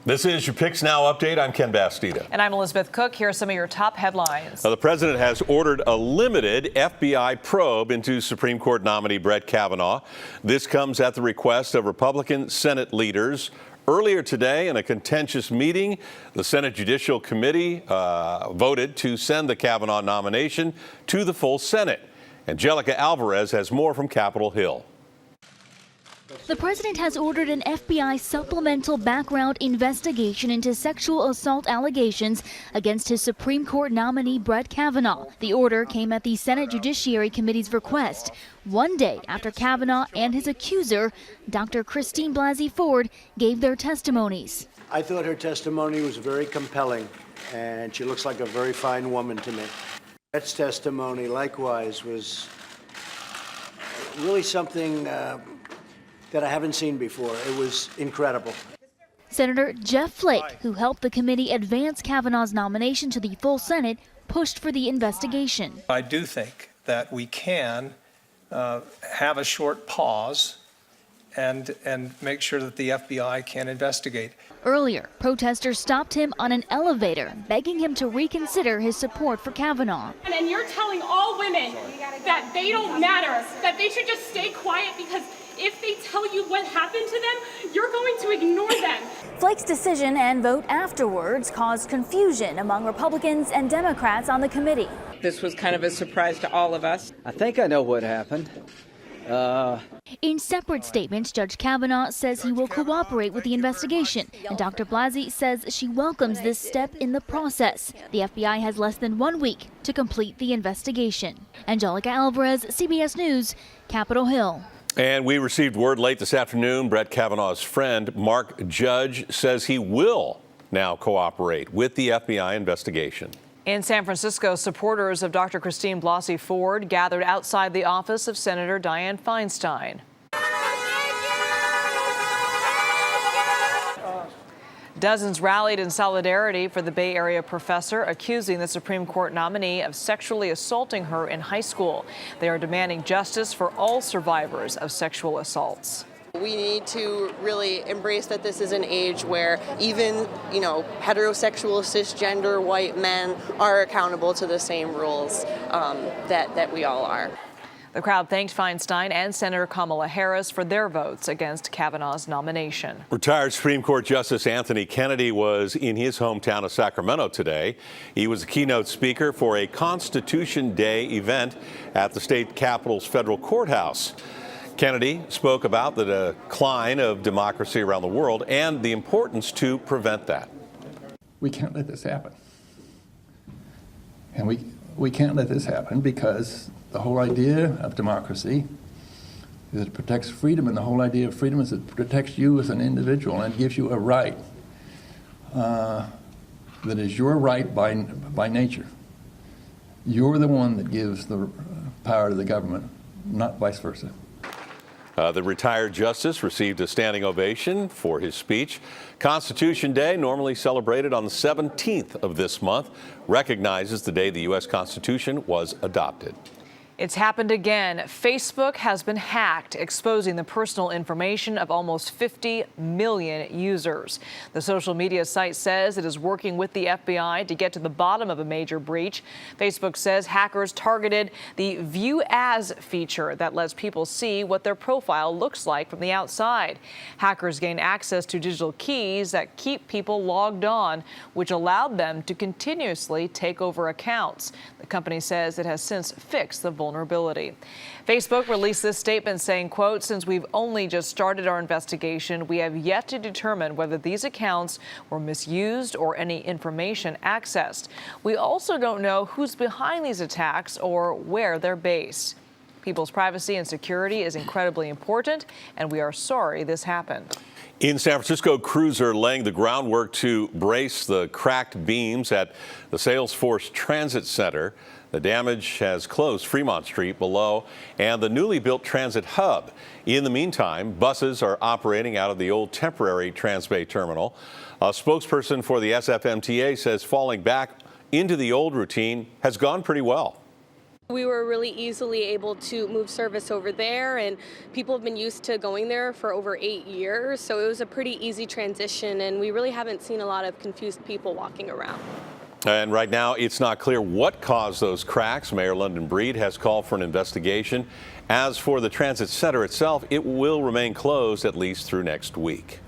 This is your PIXNow update. I'm Ken Bastida. And I'm Elizabeth Cook. Here are some of your top headlines. The president has ordered a limited FBI probe into Supreme Court nominee Brett Kavanaugh. This comes at the request of Republican Senate leaders. Earlier today, in a contentious meeting, the Senate Judicial Committee voted to send the Kavanaugh nomination to the full Senate. Angelica Alvarez has more from Capitol Hill. The president has ordered an FBI supplemental background investigation into sexual assault allegations against his Supreme Court nominee Brett Kavanaugh. The order came at the Senate Judiciary Committee's request, one day after Kavanaugh and his accuser, Dr. Christine Blasey Ford, gave their testimonies. I thought her testimony was very compelling, and she looks like a very fine woman to me. Brett's testimony, likewise, was really something that I haven't seen before. It was incredible. Senator Jeff Flake, who helped the committee advance Kavanaugh's nomination to the full Senate, pushed for the investigation. I do think that we can have a short pause and make sure that the FBI can investigate. Earlier, protesters stopped him on an elevator, begging him to reconsider his support for Kavanaugh. And you're telling all women that they don't matter, that they should just stay quiet, because if they tell you what happened to them, you're going to ignore them. Flake's decision and vote afterwards caused confusion among Republicans and Democrats on the committee. This was kind of a surprise to all of us. I think I know what happened. In separate statements, Judge Kavanaugh says he will cooperate with the investigation, and Dr. Blasey says she welcomes this step in the process. The FBI has less than 1 week to complete the investigation. Angelica Alvarez, CBS News, Capitol Hill. And we received word late this afternoon. Brett Kavanaugh's friend, Mark Judge, says he will now cooperate with the FBI investigation. In San Francisco, supporters of Dr. Christine Blasey Ford gathered outside the office of Senator Dianne Feinstein. Dozens rallied in solidarity for the Bay Area professor accusing the Supreme Court nominee of sexually assaulting her in high school. They are demanding justice for all survivors of sexual assaults. We need to really embrace that this is an age where even, heterosexual, cisgender, white men are accountable to the same rules that we all are. The crowd thanked Feinstein and Senator Kamala Harris for their votes against Kavanaugh's nomination. Retired Supreme Court Justice Anthony Kennedy was in his hometown of Sacramento today. He was the keynote speaker for a Constitution Day event at the state capitol's federal courthouse. Kennedy spoke about the decline of democracy around the world and the importance to prevent that. We can't let this happen. And we can't let this happen because the whole idea of democracy is it protects freedom, and the whole idea of freedom is it protects you as an individual and gives you a right that is your right by nature. You're the one that gives the power to the government, not vice versa. The retired justice received a standing ovation for his speech. Constitution Day, normally celebrated on the 17th of this month, recognizes the day the U.S. Constitution was adopted. It's happened again. Facebook has been hacked, exposing the personal information of almost 50 million users. The social media site says it is working with the FBI to get to the bottom of a major breach. Facebook says hackers targeted the View As feature that lets people see what their profile looks like from the outside. Hackers gain access to digital keys that keep people logged on, which allowed them to continuously take over accounts. The company says it has since fixed the vulnerability. Facebook released this statement saying, quote, "Since we've only just started our investigation, we have yet to determine whether these accounts were misused or any information accessed. We also don't know who's behind these attacks or where they're based. People's privacy and security is incredibly important, and we are sorry this happened." In San Francisco, crews are laying the groundwork to brace the cracked beams at the Salesforce Transit Center. The damage has closed Fremont Street below and the newly built transit hub. In the meantime, buses are operating out of the old temporary Transbay terminal. A spokesperson for the SFMTA says falling back into the old routine has gone pretty well. We were really easily able to move service over there, and people have been used to going there for over 8 years, so it was a pretty easy transition, and we really haven't seen a lot of confused people walking around. And right now, it's not clear what caused those cracks. Mayor London Breed has called for an investigation. As for the transit center itself, it will remain closed at least through next week.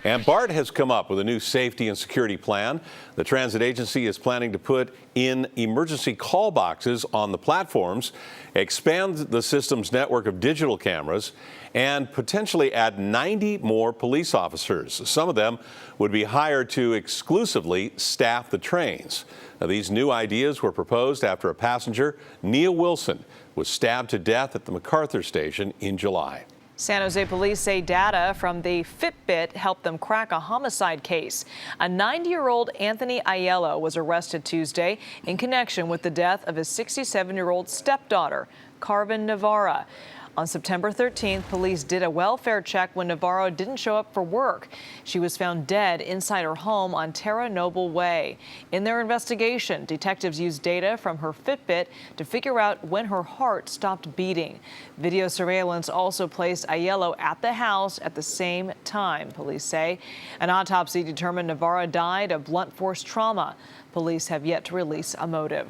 And BART has come up with a new safety and security plan. The transit agency is planning to put in emergency call boxes on the platforms, expand the system's network of digital cameras, and potentially add 90 more police officers. Some of them would be hired to exclusively staff the trains. Now, these new ideas were proposed after a passenger, Neil Wilson, was stabbed to death at the MacArthur station in July. San Jose police say data from the Fitbit helped them crack a homicide case. A 90-year-old Anthony Aiello was arrested Tuesday in connection with the death of his 67-year-old stepdaughter, Carvin Navarra. On September 13th, police did a welfare check when Navarro didn't show up for work. She was found dead inside her home on Terra Noble Way. In their investigation, detectives used data from her Fitbit to figure out when her heart stopped beating. Video surveillance also placed Aiello at the house at the same time, police say. An autopsy determined Navarro died of blunt force trauma. Police have yet to release a motive.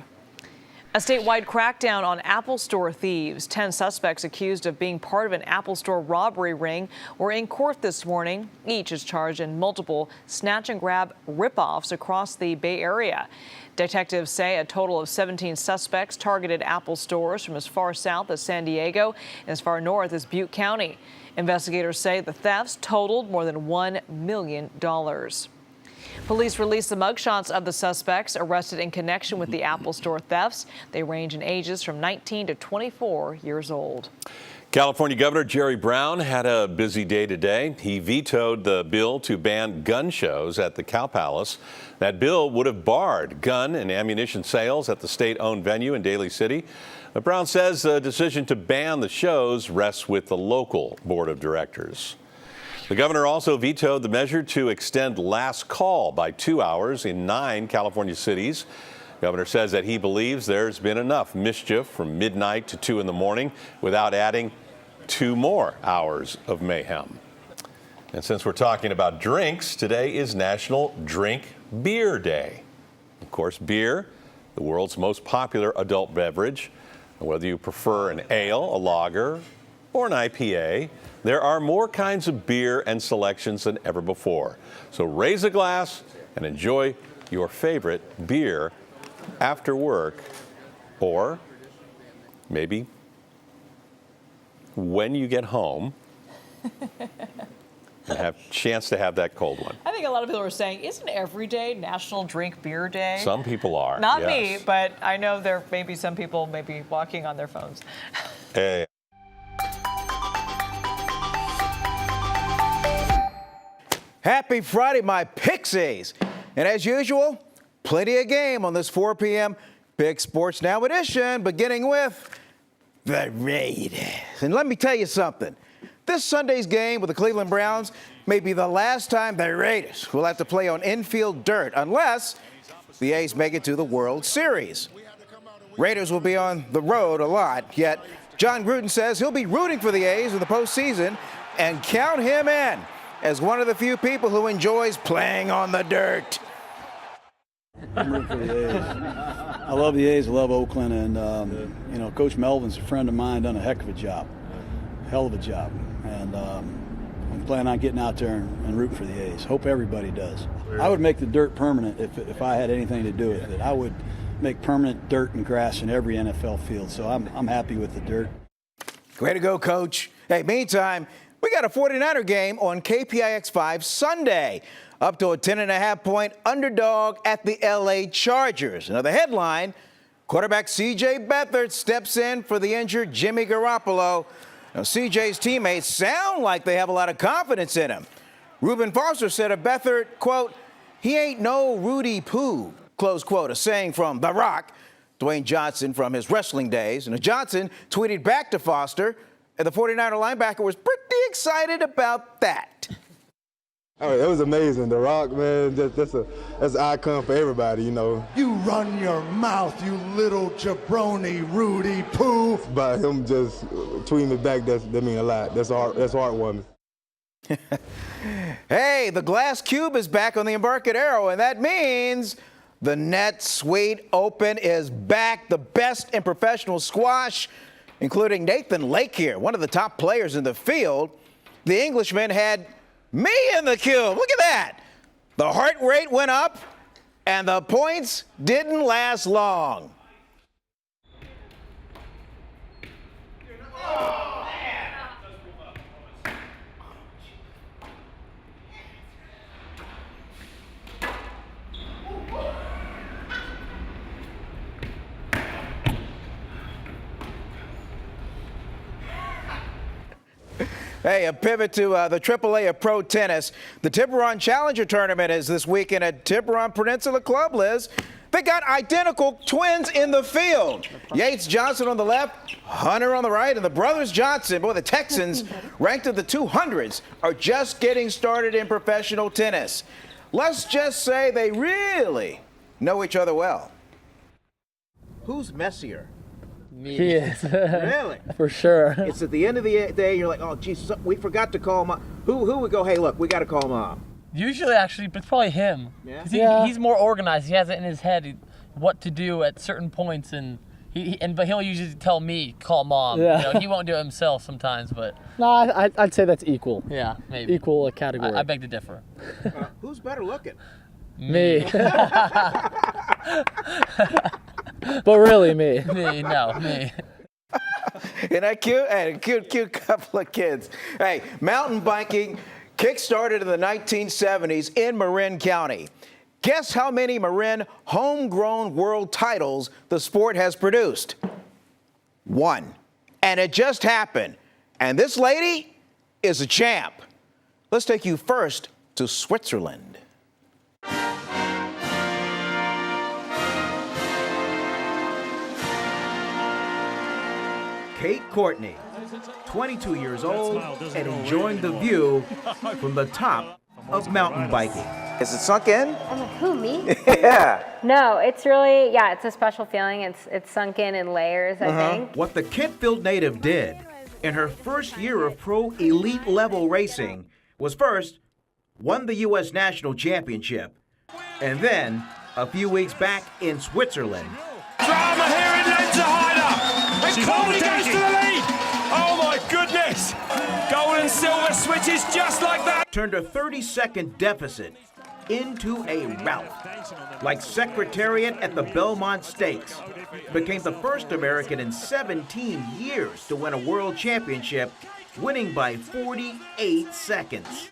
A statewide crackdown on Apple Store thieves. 10 suspects accused of being part of an Apple Store robbery ring were in court this morning. Each is charged in multiple snatch-and-grab ripoffs across the Bay Area. Detectives say a total of 17 suspects targeted Apple stores from as far south as San Diego and as far north as Butte County. Investigators say the thefts totaled more than $1 million. Police released the mugshots of the suspects arrested in connection with the Apple Store thefts. They range in ages from 19 to 24 years old. California Governor Jerry Brown had a busy day today. He vetoed the bill to ban gun shows at the Cow Palace. That bill would have barred gun and ammunition sales at the state-owned venue in Daly City. But Brown says the decision to ban the shows rests with the local board of directors. The governor also vetoed the measure to extend last call by 2 hours in 9 California cities. The governor says that he believes there's been enough mischief from midnight to 2 in the morning without adding 2 more hours of mayhem. And since we're talking about drinks, today is National Drink Beer Day. Of course, beer, the world's most popular adult beverage. Whether you prefer an ale, a lager, or an IPA, there are more kinds of beer and selections than ever before. So raise a glass and enjoy your favorite beer after work, or maybe when you get home and have a chance to have that cold one. I think a lot of people are saying, isn't every day National Drink Beer Day? Some people are. Not yes. me, but I know there may be some people maybe walking on their phones. Hey. Happy Friday, my Pixies. And as usual, plenty of game on this 4 p.m. Big Sports Now edition, beginning with the Raiders. And let me tell you something. This Sunday's game with the Cleveland Browns may be the last time the Raiders will have to play on infield dirt unless the A's make it to the World Series. Raiders will be on the road a lot, yet John Gruden says he'll be rooting for the A's in the postseason, and count him in as one of the few people who enjoys playing on the dirt. I'm rooting for the A's. I love the A's. I love Oakland, and Coach Melvin's a friend of mine. Done a heck of a job, hell of a job, and I'm planning on getting out there and rooting for the A's. Hope everybody does. I would make the dirt permanent if I had anything to do with it. I would make permanent dirt and grass in every NFL field. So I'm happy with the dirt. Way to go, Coach. Hey, meantime, we got a 49er game on KPIX5 Sunday. Up to a 10.5-point underdog at the LA Chargers. Another headline, quarterback C.J. Beathard steps in for the injured Jimmy Garoppolo. Now, C.J.'s teammates sound like they have a lot of confidence in him. Reuben Foster said of Beathard, quote, "He ain't no Rudy Poo," close quote, a saying from The Rock, Dwayne Johnson from his wrestling days. And Johnson tweeted back to Foster, and the 49er linebacker was pretty excited about that. Oh, it was amazing. The Rock, man, that's an icon for everybody, you know. You run your mouth, you little jabroni, Rudy Poo. By him just tweeting me back, that mean a lot. That's heartwarming. Hey, the glass cube is back on the Embarcadero, and that means the Net Suite Open is back. The best in professional squash, including Nathan Lake here, one of the top players in the field. The Englishman had me in the cube. Look at that. The heart rate went up, and the points didn't last long. Hey, a pivot to the AAA of pro tennis. The Tiburon Challenger Tournament is this weekend at Tiburon Peninsula Club, Liz. They got identical twins in the field. Yates Johnson on the left, Hunter on the right, and the brothers Johnson, boy, the Texans, ranked in the 200s, are just getting started in professional tennis. Let's just say they really know each other well. Who's messier? Me. He is. Really? For sure. It's at the end of the day, you're like, oh, geez, we forgot to call mom. Who would go, hey, look, we got to call mom? Usually, actually, it's probably him. Yeah? He's more organized. He has it in his head what to do at certain points, but he'll usually tell me, call mom. Yeah. You know, he won't do it himself sometimes, but. No, I'd say that's equal. Yeah, maybe. Equal category. I beg to differ. Who's better looking? Me. But really, me. Me. Isn't that cute? Hey, a cute couple of kids. Hey, mountain biking kick-started in the 1970s in Marin County. Guess how many Marin homegrown world titles the sport has produced? 1. And it just happened. And this lady is a champ. Let's take you first to Switzerland. Kate Courtney, 22 years old and enjoying the view from the top of mountain biking. Is it sunk in? I'm like, who, me? Yeah. No, it's really, it's a special feeling. It's sunk in layers, I think. What the Kentfield native did in her first year of pro elite level racing was first, won the U.S. National Championship, and then, a few weeks back in Switzerland. Drama here in Lenzerheide. And Courtney goes to the lead. Oh my goodness. Gold and silver switches just like that. Turned a 30-second deficit into a rout. Like Secretariat at the Belmont Stakes. Became the first American in 17 years to win a world championship, winning by 48 seconds.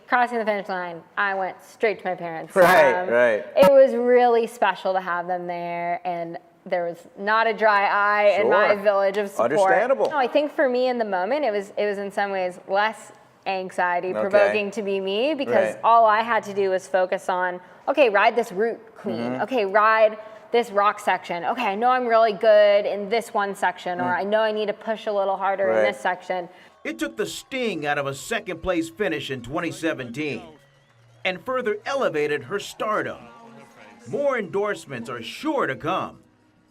Crossing the finish line, I went straight to my parents. Right. It was really special to have them there, and there was not a dry eye in my village of support. Understandable. No, I think for me in the moment, it was in some ways less anxiety provoking to be me, because all I had to do was focus on, okay, ride this route, queen. Okay, ride this rock section. Okay, I know I'm really good in this one section, or I know I need to push a little harder in this section. It took the sting out of a second-place finish in 2017 and further elevated her stardom. More endorsements are sure to come,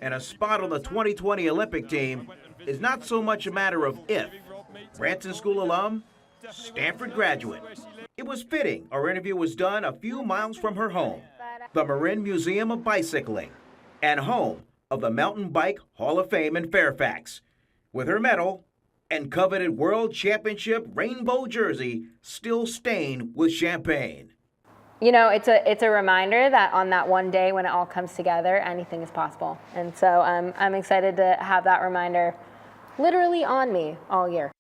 and a spot on the 2020 Olympic team is not so much a matter of if. Branson School alum, Stanford graduate. It was fitting our interview was done a few miles from her home, the Marin Museum of Bicycling, and home of the Mountain Bike Hall of Fame in Fairfax, with her medal and coveted World Championship rainbow jersey still stained with champagne. You know, it's a reminder that on that one day when it all comes together, anything is possible. And so I'm excited to have that reminder literally on me all year.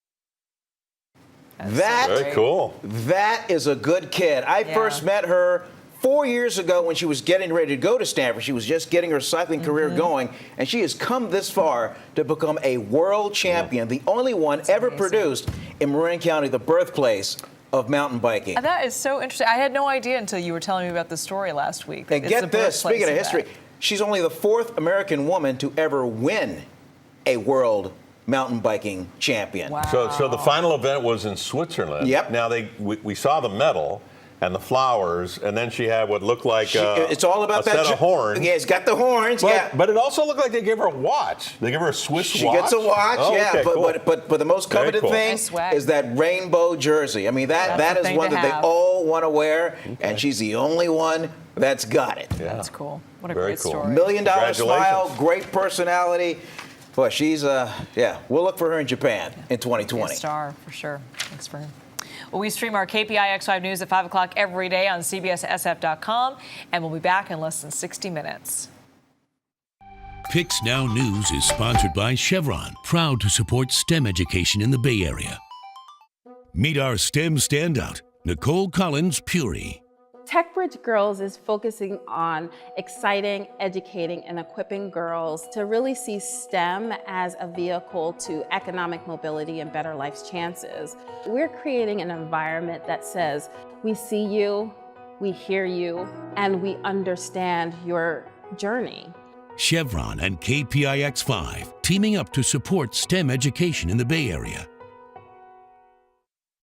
Very cool. That is a good kid. I first met her 4 years ago when she was getting ready to go to Stanford. She was just getting her cycling career going, and she has come this far to become a world champion, the only one ever produced in Marin County, the birthplace of mountain biking. That is so interesting. I had no idea until you were telling me about the story last week. And get this, speaking of history, she's only the 4th American woman to ever win a world mountain biking champion. Wow. So the final event was in Switzerland. Yep. Now we saw the medal. and the flowers, and then she had what looked like it's all about a that set of horns. Yeah, it's got the horns. But it also looked like they gave her a watch. They gave her a Swiss watch. She gets a watch. Oh, yeah, okay, cool. but the most coveted cool. thing is that rainbow jersey. I mean, that is one that they all want to wear, and she's the only one that's got it. Yeah. That's cool. What a Very great cool. story. $1 million smile, Congratulations. great personality. Boy, she's we'll look for her in Japan in 2020. A star for sure. Thanks for. Well, we stream our KPI X5 News at 5 o'clock every day on CBSSF.com, and we'll be back in less than 60 minutes. PIXNow News is sponsored by Chevron, proud to support STEM education in the Bay Area. Meet our STEM standout, Nicole Collins-Puri. TechBridge Girls is focusing on exciting, educating, and equipping girls to really see STEM as a vehicle to economic mobility and better life's chances. We're creating an environment that says, we see you, we hear you, and we understand your journey. Chevron and KPIX5 teaming up to support STEM education in the Bay Area.